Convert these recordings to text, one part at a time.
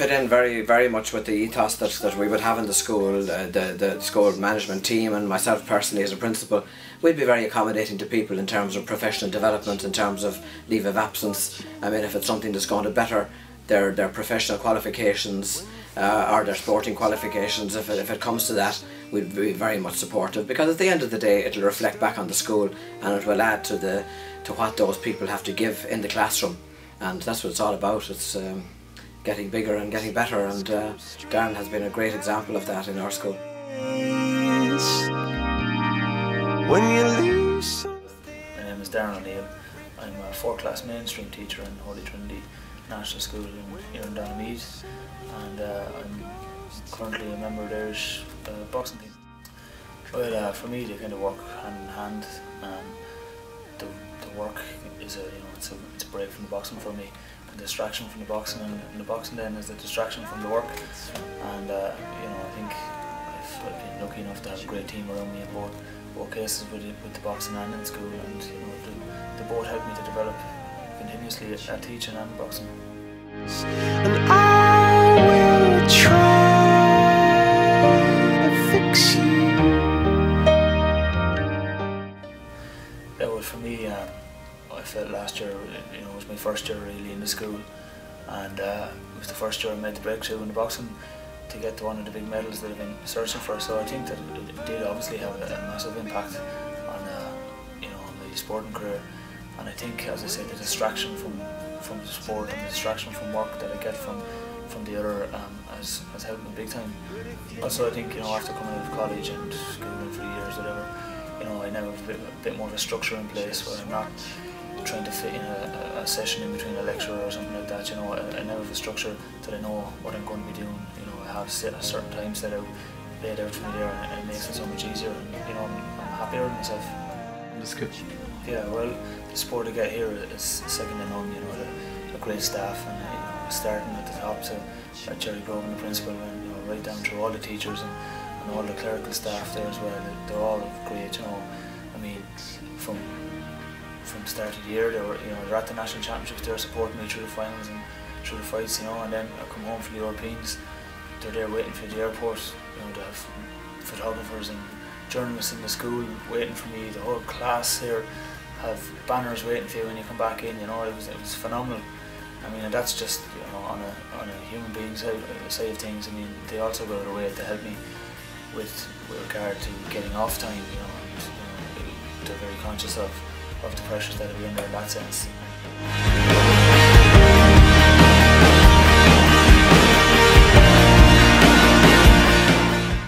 fit in very much with the ethos that we would have in the school, the school management team, and myself personally as a principal. We'd be very accommodating to people in terms of professional development, in terms of leave of absence. I mean, if it's something that's going to better their professional qualifications or their sporting qualifications, if it comes to that, we'd be very much supportive, because at the end of the day it'll reflect back on the school and it will add to what those people have to give in the classroom, and that's what it's all about. It's getting bigger and getting better, and Darren has been a great example of that in our school. When you lose. My name is Darren O Neill. I'm a 4th class mainstream teacher in Holy Trinity National School here in Donaghmede, and I'm currently a member of the Irish boxing team. Well, for me, they kind of work hand in hand. The work is it's a break from the boxing for me, a distraction from the boxing, and the boxing then is a distraction from the work. And I think I've been lucky enough to have a great team around me in both cases, with the boxing and in school, and they both helped me to develop continuously at teaching and boxing. And I will try to fix you. Yeah, well, for me, I felt last year, it was my first year really in the school, and it was the first year I made the breakthrough in the boxing to get to one of the big medals that I've been searching for. So I think that it did obviously have a massive impact on my sporting career. And I think, as I said, the distraction from the sport and the distraction from work that I get from the other has helped me big time. Also, I think after coming out of college and schooling for years, whatever, I now have a bit more of a structure in place where I'm not trying to fit in a session in between a lecture or something like that. I now have a structure that I know what I'm going to be doing. I have a certain time set out, laid out for me there, and it makes it so much easier. And I'm happier with myself. That's good. Yeah, well, the support I get here is second to none. The great staff, and starting at the top, so at Jerry Grogan, the principal, and right down through all the teachers and all the clerical staff there as well. They're all great. I mean, from start of the year, they're at the national championships. They're supporting me through the finals and through the fights. And then I come home from the Europeans. They're there waiting for the airport. They have photographers and journalists in the school waiting for me. The whole class here have banners waiting for you when you come back in. It was phenomenal. I mean, and that's just on a human being side of things. I mean, they also go out of their way to help me with regard to getting off time. And they're very conscious of the pressures that are under in that sense.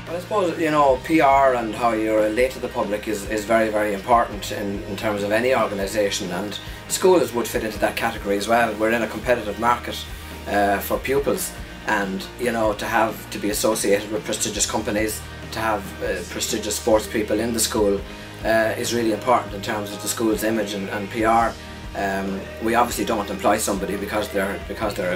I suppose PR and how you relate to the public is very important in terms of any organisation, and schools would fit into that category as well. We're in a competitive market for pupils, and to be associated with prestigious companies, to have prestigious sports people in the school is really important in terms of the school's image and PR. We obviously don't employ somebody because they're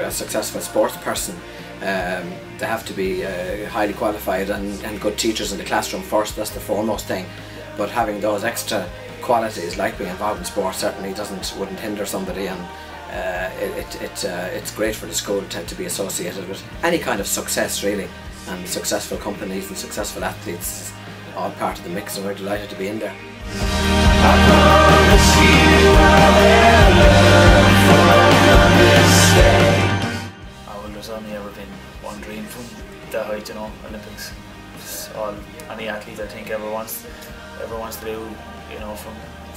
a successful sports person. They have to be highly qualified and good teachers in the classroom first. That's the foremost thing. But having those extra qualities, like being involved in sport, certainly wouldn't hinder somebody, and it's great for the school to be associated with any kind of success, really, and successful companies and successful athletes, all part of the mix, and we're delighted to be in there. There's only ever been one dream from the height, Olympics. It's all any athlete, I think, ever wants to do,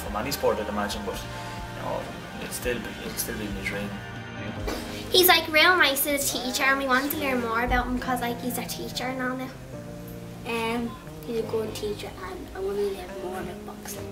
from any sport, I'd imagine. But it's still been my dream. He's real nice as a teacher, and we want to learn more about him because he's our teacher and all now. He's a good teacher, and I want to learn more about boxing.